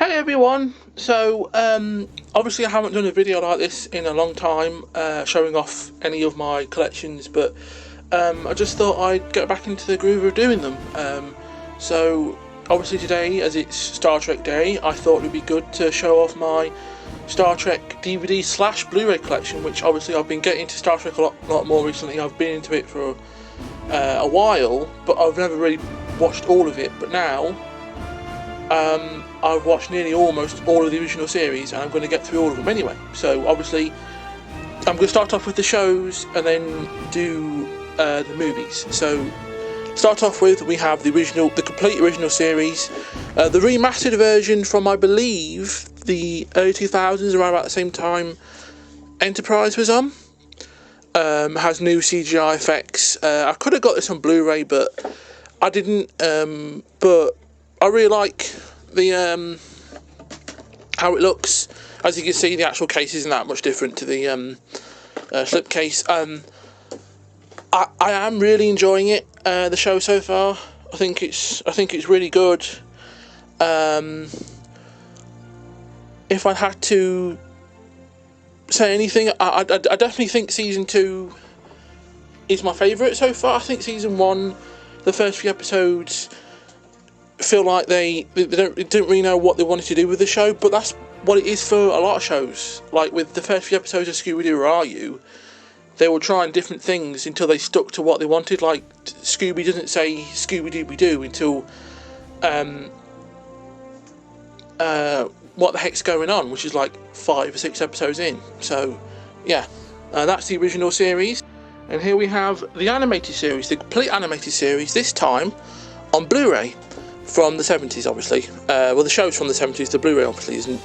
Hey everyone, so obviously I haven't done a video like this in a long time showing off any of my collections, but I just thought I'd get back into the groove of doing them. So obviously today, as it's Star Trek Day, I thought it would be good to show off my Star Trek DVD / Blu-ray collection, which obviously I've been getting into Star Trek a lot more recently. I've been into it for a while, but I've never really watched all of it, but now I've watched almost all of the original series, and I'm going to get through all of them anyway. So obviously I'm going to start off with the shows and then do the movies. So start off with, we have the complete original series, the remastered version from, I believe, the early 2000s, around about the same time Enterprise was on. Has new CGI effects. I could have got this on Blu-ray, but I didn't. But I really like the how it looks. As you can see, the actual case isn't that much different to the slipcase. I am really enjoying it. The show so far. I think it's really good. If I had to say anything, I definitely think season 2 is my favourite so far. I think season 1, the first few episodes, feel like they didn't really know what they wanted to do with the show, but that's what it is for a lot of shows. Like with the first few episodes of Scooby-Doo, Where Are You?, they were trying different things until they stuck to what they wanted. Like Scooby doesn't say Scooby-Dooby-Doo until what the heck's going on, which is like 5 or 6 episodes in. So yeah, that's the original series. And here we have the animated series, the complete animated series, this time on Blu-ray from the 70s, obviously. Well, the show's from the 70s, the Blu-ray obviously isn't.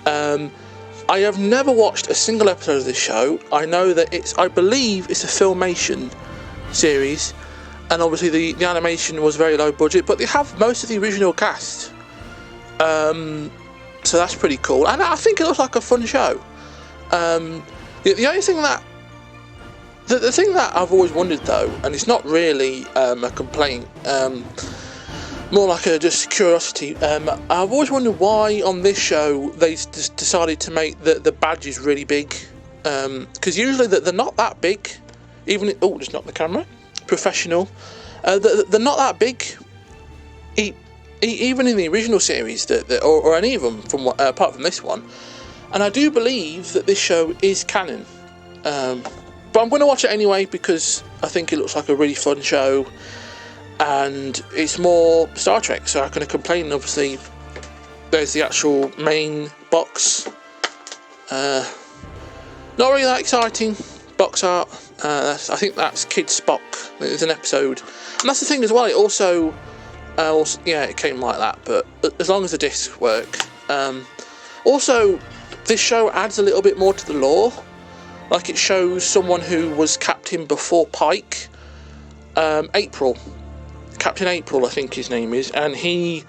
I have never watched a single episode of this show. I know that I believe it's a Filmation series, and obviously the animation was very low budget, but they have most of the original cast. So that's pretty cool, and I think it looks like a fun show. The only thing that the thing that I've always wondered, though, and it's not really a complaint, more like just curiosity. I've always wondered why on this show they just decided to make the badges really big, because usually they're not that big. Just knocked the camera. Professional. They're not that big. Even in the original series, or any of them, apart from this one. And I do believe that this show is canon. But I'm going to watch it anyway because I think it looks like a really fun show. And it's more Star Trek, so I'm going to complain. Obviously, there's the actual main box. Not really that exciting box art. I think that's Kid Spock. There's an episode. And that's the thing as well, it also it came like that, but as long as the discs work. Also, this show adds a little bit more to the lore. Like, it shows someone who was captain before Pike. Captain April, I think his name is, and he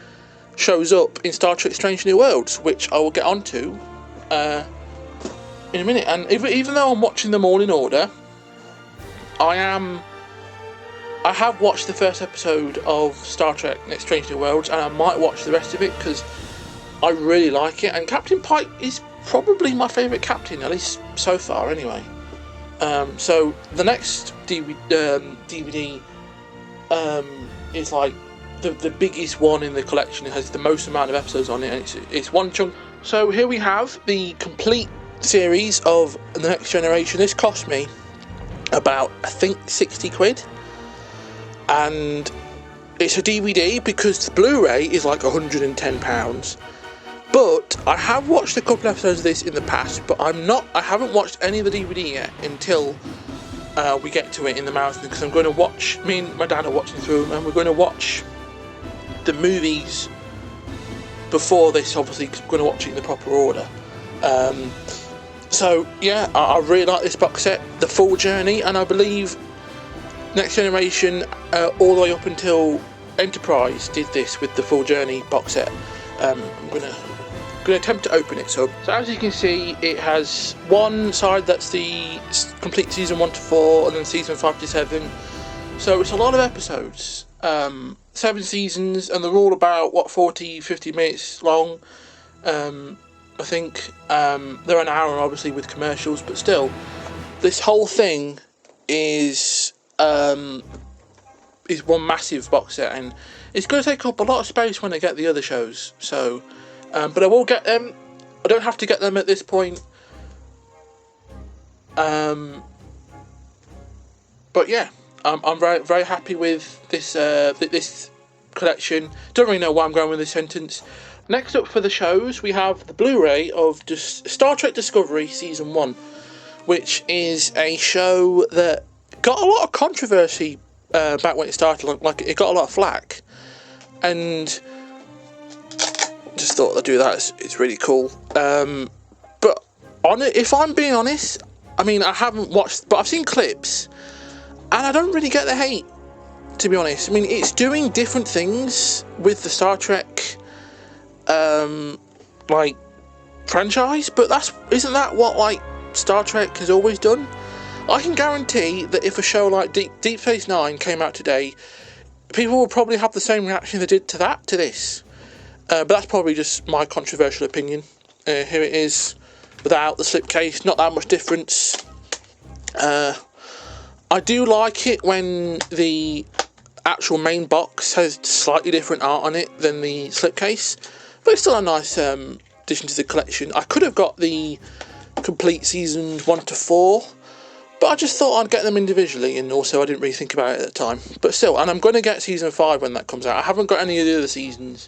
shows up in Star Trek Strange New Worlds, which I will get onto in a minute. And even though I'm watching them all in order, I have watched the first episode of Star Trek Strange New Worlds, and I might watch the rest of it because I really like it. And Captain Pike is probably my favourite captain, at least so far anyway. So the next DVD is like the biggest one in the collection. It has the most amount of episodes on it, and it's one chunk. So here we have the complete series of The Next Generation. This cost me about, I think, 60 quid. And it's a DVD because the Blu-ray is like £110. But I have watched a couple episodes of this in the past, but I haven't watched any of the DVD yet until we get to it in the marathon, because I'm going to watch, me and my dad are watching through them, and we're going to watch the movies before this, obviously, because we're going to watch it in the proper order. So yeah, I really like this box set, the full journey, and I believe Next Generation all the way up until Enterprise did this with the full journey box set. I'm going to attempt to open it. So as you can see, it has one side that's the complete season 1 to 4, and then season 5 to 7. So it's a lot of episodes. 7 seasons, and they're all about 40-50 minutes long. I think they're an hour, obviously, with commercials, but still, this whole thing is one massive box set, and it's going to take up a lot of space when I get the other shows. So, but I will get them. I don't have to get them at this point. But yeah, I'm very, very happy with this this collection. Don't really know why I'm going with this sentence. Next up for the shows, we have the Blu-ray of Star Trek Discovery Season 1, which is a show that got a lot of controversy back when it started. Like, it got a lot of flack, and just thought I'd do that. It's really cool. But if I'm being honest, I mean, I haven't watched, but I've seen clips, and I don't really get the hate, to be honest. I mean, it's doing different things with the Star Trek like franchise, but isn't that what like Star Trek has always done? I can guarantee that if a show like Deep Space Nine came out today, people would probably have the same reaction they did to this. But that's probably just my controversial opinion. Here it is, without the slipcase, not that much difference. I do like it when the actual main box has slightly different art on it than the slipcase, but it's still a nice addition to the collection. I could have got the complete seasons 1 to 4, but I just thought I'd get them individually, and also I didn't really think about it at the time. But still, and I'm going to get season 5 when that comes out. I haven't got any of the other seasons,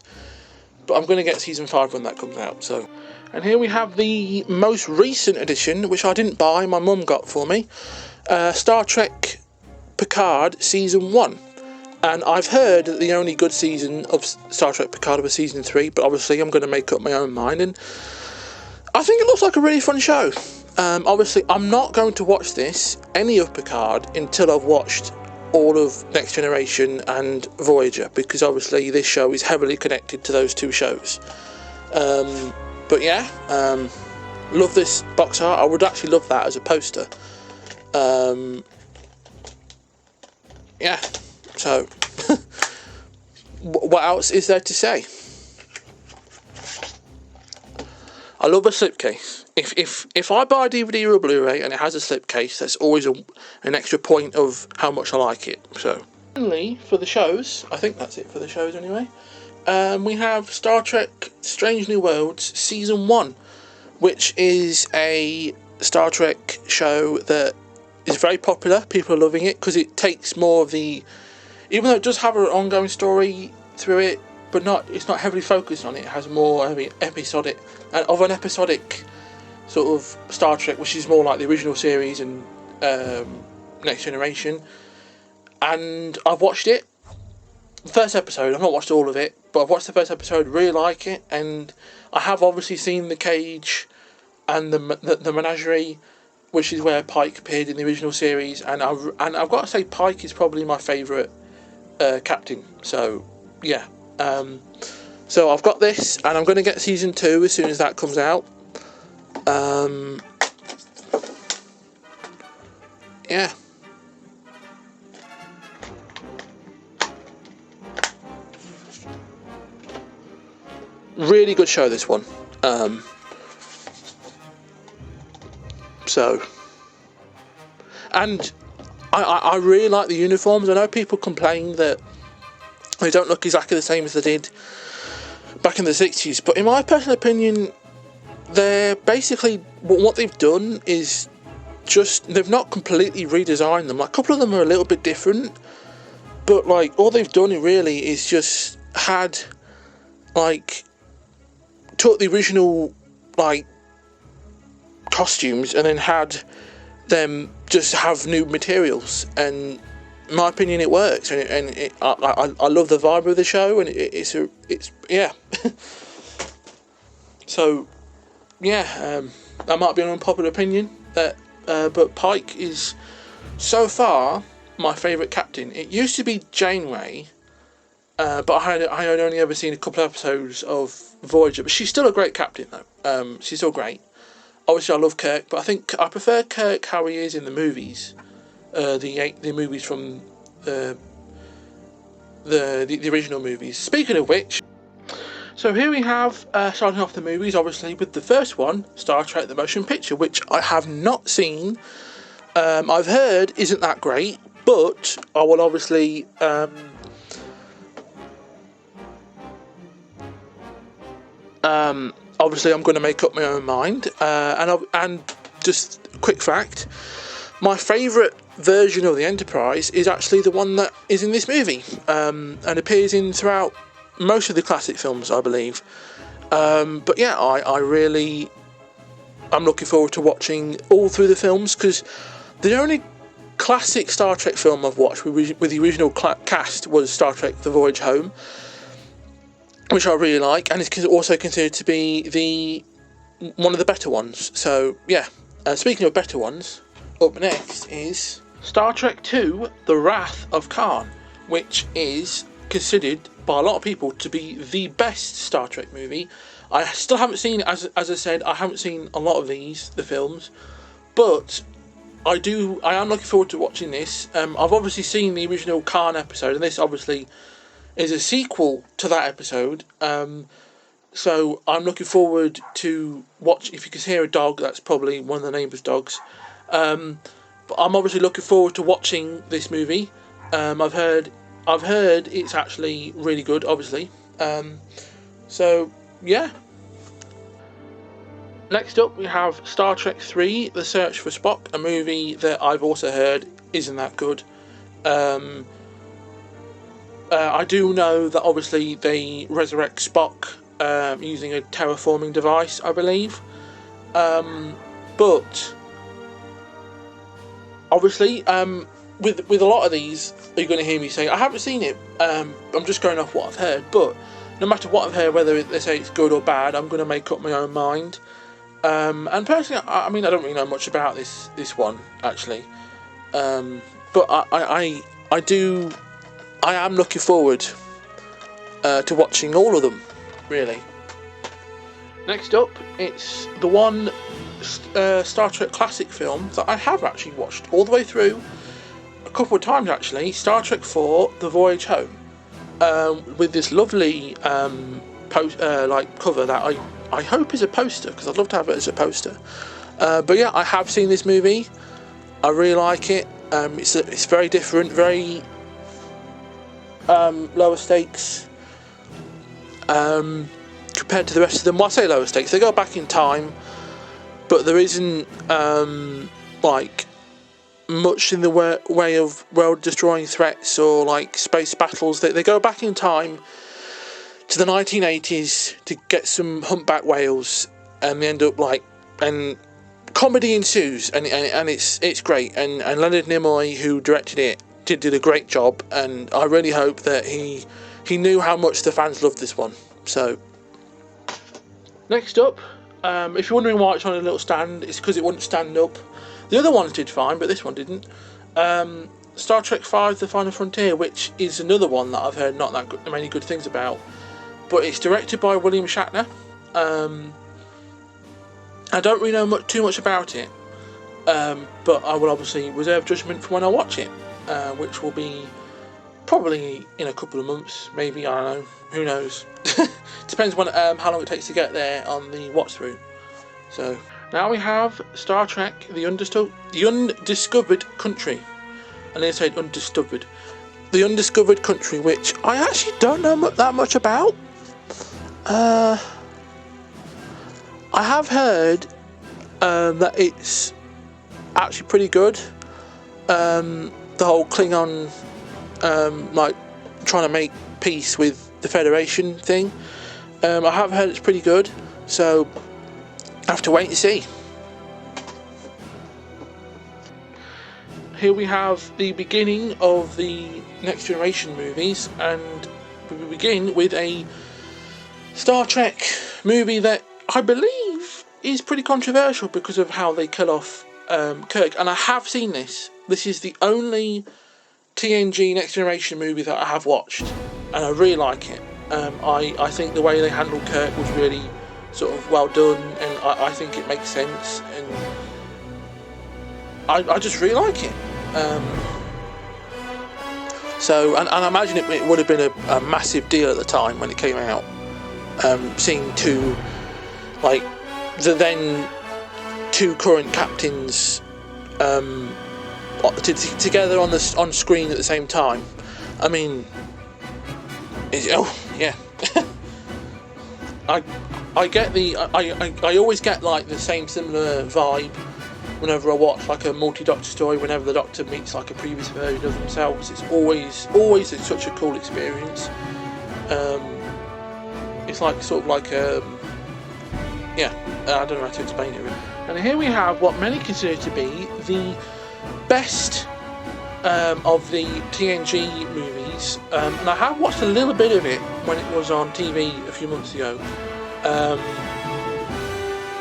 but I'm going to get season 5 when that comes out. So, and here we have the most recent edition, which I didn't buy, my mum got for me. Star Trek Picard Season 1. And I've heard that the only good season of Star Trek Picard was Season 3, but obviously I'm going to make up my own mind, and I think it looks like a really fun show. Obviously, I'm not going to watch any of Picard, until I've watched all of Next Generation and Voyager, because obviously this show is heavily connected to those two shows. But yeah, love this box art. I would actually love that as a poster. Yeah, so what else is there to say? I love a slipcase. If I buy a DVD or a Blu-ray and it has a slipcase, that's always an extra point of how much I like it. So, finally, for the shows, I think that's it for the shows anyway. We have Star Trek Strange New Worlds Season 1, which is a Star Trek show that is very popular. People are loving it because it takes more of the, even though it does have an ongoing story through it, but it's not heavily focused on it. It has more episodic sort of Star Trek, which is more like the original series and Next Generation. And I've watched it. The first episode, I've not watched all of it, but I've watched the first episode, really like it, and I have obviously seen the cage and the menagerie, which is where Pike appeared in the original series, and I've got to say Pike is probably my favourite captain. So yeah, so I've got this, and I'm going to get season 2 as soon as that comes out. Yeah. Really good show, this one. So, and I really like the uniforms. I know people complain that they don't look exactly the same as they did back in the 60s, but in my personal opinion, they're basically, what they've done is just, they've not completely redesigned them. Like, a couple of them are a little bit different, but like all they've done really is just had, like, took the original like costumes and then had them just have new materials, and in my opinion it works, and I love the vibe of the show, and it's yeah. So yeah, that might be an unpopular opinion, that but Pike is so far my favourite captain. It used to be Janeway, but I had only ever seen a couple of episodes of Voyager, but she's still a great captain though. She's still great. Obviously I love Kirk, but I think I prefer Kirk how he is in the movies, the movies from the original movies. Speaking of which, So here we have, starting off the movies, obviously, with the first one, Star Trek The Motion Picture, which I have not seen. I've heard isn't that great, but I will obviously... obviously, I'm going to make up my own mind. And just a quick fact, my favourite version of the Enterprise is actually the one that is in this movie, and appears in throughout most of the classic films, I believe. But yeah, I'm looking forward to watching all through the films, because the only classic Star Trek film I've watched with the original cast was Star Trek The Voyage Home, which I really like, and it's also considered to be one of the better ones. So yeah, speaking of better ones, up next is Star Trek II The Wrath of Khan, which is considered by a lot of people to be the best Star Trek movie. I still haven't seen, as I said, I haven't seen a lot of the films, but I am looking forward to watching this. I've obviously seen the original Khan episode, and this obviously is a sequel to that episode. So I'm looking forward to watch. If you can hear a dog, that's probably one of the neighbours' dogs. But I'm obviously looking forward to watching this movie. I've heard it's actually really good, obviously. So yeah. Next up, we have Star Trek 3: The Search for Spock, a movie that I've also heard isn't that good. I do know that obviously they resurrect Spock using a terraforming device, I believe. But obviously, with a lot of these, you're going to hear me say I haven't seen it. I'm just going off what I've heard. But no matter what I've heard, whether they say it's good or bad, I'm going to make up my own mind. And personally, I mean, I don't really know much about this one actually. But I am looking forward to watching all of them, really. Next up, it's the one Star Trek classic film that I have actually watched all the way through a couple of times actually. Star Trek 4: The Voyage Home, with this lovely cover that I hope is a poster, because I'd love to have it as a poster. But yeah, I have seen this movie. I really like it. It's very different, very lower stakes compared to the rest of them. Well, I say lower stakes, they go back in time, but there isn't like much in the way of world destroying threats or like space battles. They go back in time to the 1980s to get some humpback whales, and they end up and comedy ensues, and it's great, and Leonard Nimoy, who directed it, did a great job, and I really hope that he knew how much the fans loved this one. So next up, if you're wondering why it's on a little stand, it's because it wouldn't stand up. The other ones did fine, but this one didn't. Star Trek V: The Final Frontier, which is another one that I've heard not that many good things about, but it's directed by William Shatner. I don't really know too much about it, but I will obviously reserve judgment for when I watch it, which will be probably in a couple of months, maybe, I don't know, who knows. Depends how long it takes to get there on the watch through. So now we have Star Trek: The Undiscovered Country. And they said undiscovered. The Undiscovered Country, which I actually don't know that much about. I have heard that it's actually pretty good. The whole Klingon trying to make peace with the Federation thing. I have heard it's pretty good, so I have to wait and see. Here we have the beginning of the Next Generation movies, and we begin with a Star Trek movie that I believe is pretty controversial because of how they kill off Kirk, and I have seen this. This is the only TNG Next Generation movie that I have watched, and I really like it. I think the way they handled Kirk was really sort of well done, and I think it makes sense, and I just really like it. So, and I imagine it would have been a massive deal at the time when it came out. seeing the then two current captains together on screen at the same time. I mean, yeah. I get I always get like the similar vibe whenever I watch like a multi-Doctor story. Whenever the Doctor meets like a previous version of themselves, it's always such a cool experience. It's like sort of like yeah, I don't know how to explain it really. And here we have what many consider to be the best of the TNG movies, and I have watched a little bit of it when it was on TV a few months ago.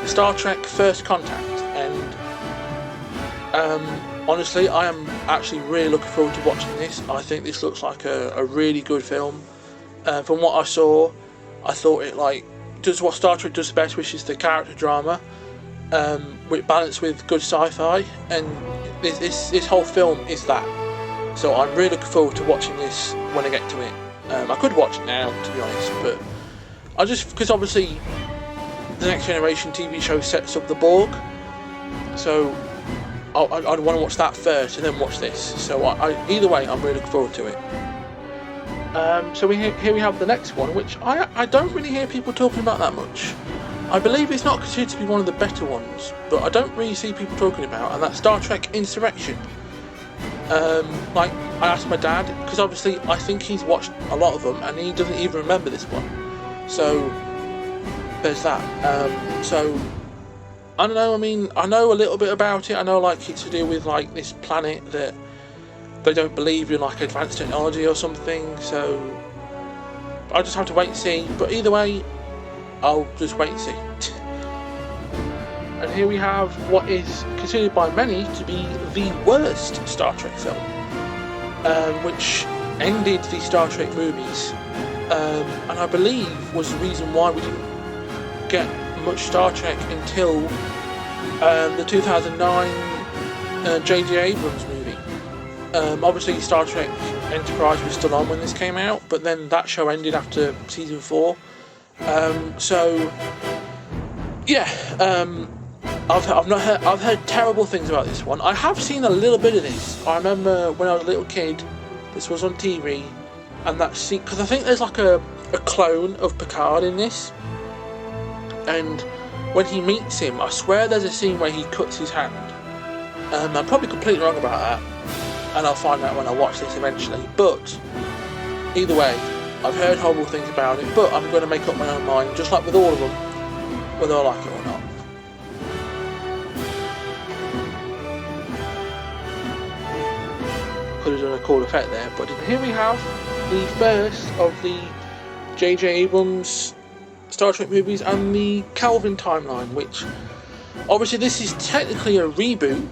Star Trek First Contact, and honestly I am actually really looking forward to watching this. I think this looks like a really good film. From what I saw, I thought it like does what Star Trek does best, which is the character drama, balanced with good sci-fi, and this whole film is that. So I'm really looking forward to watching this when I get to it. I could watch it now, to be honest, but because obviously the Next Generation TV show sets up the Borg, so I'd want to watch that first and then watch this. So either way, I'm really looking forward to it. So here we have the next one, which I don't really hear people talking about that much. I believe it's not considered to be one of the better ones, but I don't really see people talking about, and that's Star Trek Insurrection. Like, I asked my dad, because obviously I think he's watched a lot of them, and he doesn't even remember this one. So, there's that. So, I don't know, I mean, I know a little bit about it. I know, like, it's to do with, like, this planet that they don't believe in, like, advanced technology or something, so I'll just have to wait and see. But either way, I'll just wait and see. And here we have what is considered by many to be the worst Star Trek film, which ended the Star Trek movies, and I believe was the reason why we didn't get much Star Trek until the 2009 J.J. Abrams movie. Obviously Star Trek Enterprise was still on when this came out, but then that show ended after season 4. So yeah, I've heard terrible things about this one. I have seen a little bit of this. I remember when I was a little kid, this was on TV, and that scene, because I think there's like a clone of Picard in this, and when he meets him, I swear there's a scene where he cuts his hand. I'm probably completely wrong about that, and I'll find out when I watch this eventually. But either way, I've heard horrible things about it, but I'm going to make up my own mind, just like with all of them, whether I like it or not. Could have done a cool effect there, but here we have the first of the J.J. Abrams Star Trek movies and the Kelvin timeline, which obviously this is technically a reboot,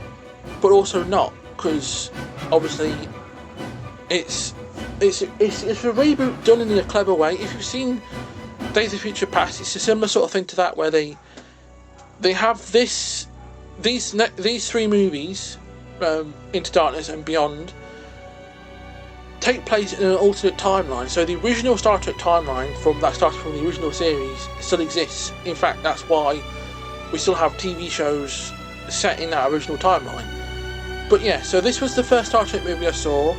but also not, because obviously it's a reboot done in a clever way. If you've seen Days of Future Past, it's a similar sort of thing to that, where they have these three movies, Into Darkness and Beyond, take place in an alternate timeline. So the original Star Trek timeline that started from the original series still exists. In fact, that's why we still have TV shows set in that original timeline. But yeah, so this was the first Star Trek movie I saw,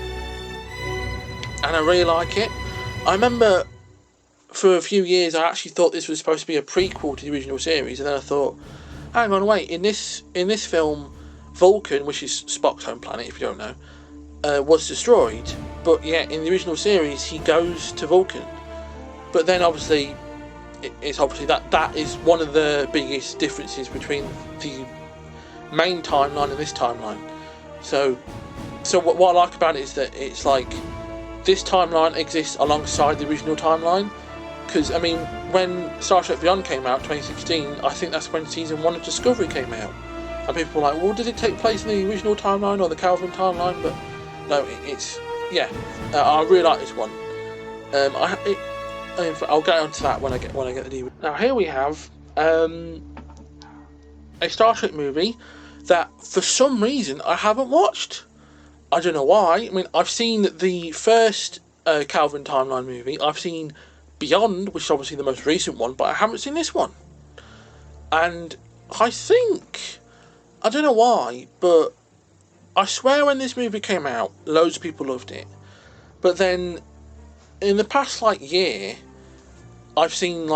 and I really like it. I remember for a few years I actually thought this was supposed to be a prequel to the original series, and then I thought, hang on, wait, in this film, Vulcan, which is Spock's home planet if you don't know, was destroyed, but yeah, in the original series he goes to Vulcan. But then obviously it's obviously that is one of the biggest differences between the main timeline and this timeline. So what I like about it is that it's like this timeline exists alongside the original timeline, because I mean, when Star Trek Beyond came out 2016, I think that's when season 1 of Discovery came out, and people were like, well, did it take place in the original timeline or the Kelvin timeline? But no, it's yeah. I really like this one. I'll get onto that when I get the DVD. Now here we have a Star Trek movie that for some reason I haven't watched. I don't know why. I mean, I've seen the first Kelvin timeline movie. I've seen Beyond, which is obviously the most recent one, but I haven't seen this one. And I think, I don't know why, but I swear when this movie came out, loads of people loved it. But then, in the past, year, I've seen,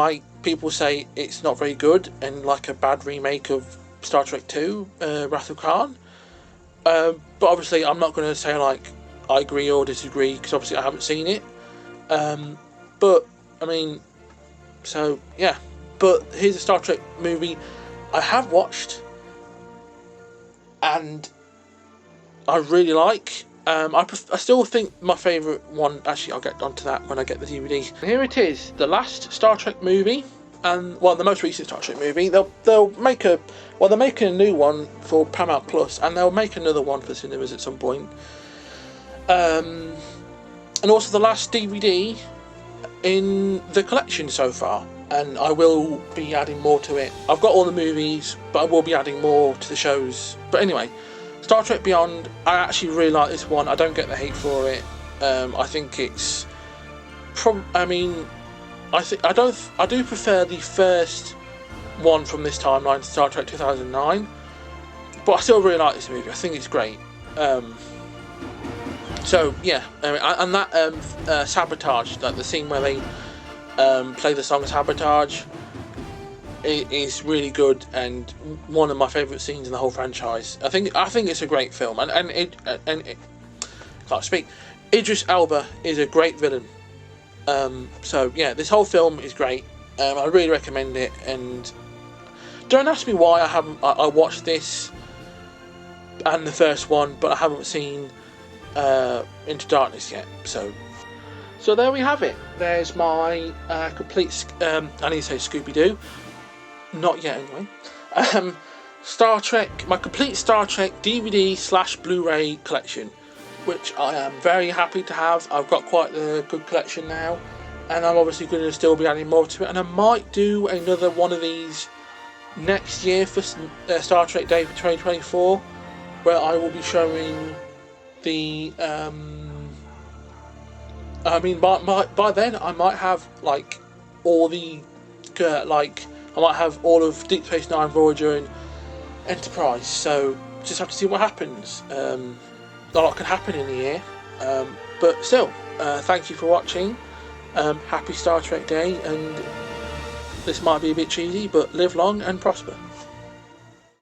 people say it's not very good, and, a bad remake of Star Trek 2, Wrath of Khan. But obviously, I'm not going to say, I agree or disagree, because obviously I haven't seen it. But, I mean, so, yeah. But here's a Star Trek movie I have watched, and I really like. I still think my favourite one, actually I'll get onto that when I get the DVD. And here it is, the last Star Trek movie, and, the most recent Star Trek movie. They'll make they're making a new one for Paramount Plus, and they'll make another one for cinemas at some point. And also the last DVD in the collection so far, and I will be adding more to it. I've got all the movies, but I will be adding more to the shows. But anyway, Star Trek Beyond, I actually really like this one. I don't get the hate for it. I think it's I do prefer the first one from this timeline, Star Trek 2009, but I still really like this movie. I think it's great. So yeah, and that Sabotage, the scene where they play the song Sabotage, it is really good and one of my favourite scenes in the whole franchise. I think it's a great film, and it can't speak. Idris Elba is a great villain. So yeah, this whole film is great. I really recommend it, and don't ask me why I watched this and the first one, but I haven't seen Into Darkness yet. So there we have it. There's my complete I need to say Scooby-Doo, not yet anyway. Star Trek, my complete Star Trek DVD/Blu-ray collection, which I am very happy to have. I've got quite a good collection now, and I'm obviously going to still be adding more to it, and I might do another one of these next year for Star Trek Day for 2024, where I will be showing the by then I might have all the I might have all of Deep Space Nine, Voyager and Enterprise, so just have to see what happens. A lot can happen in the year, but still, thank you for watching. Happy Star Trek Day, and this might be a bit cheesy, but live long and prosper.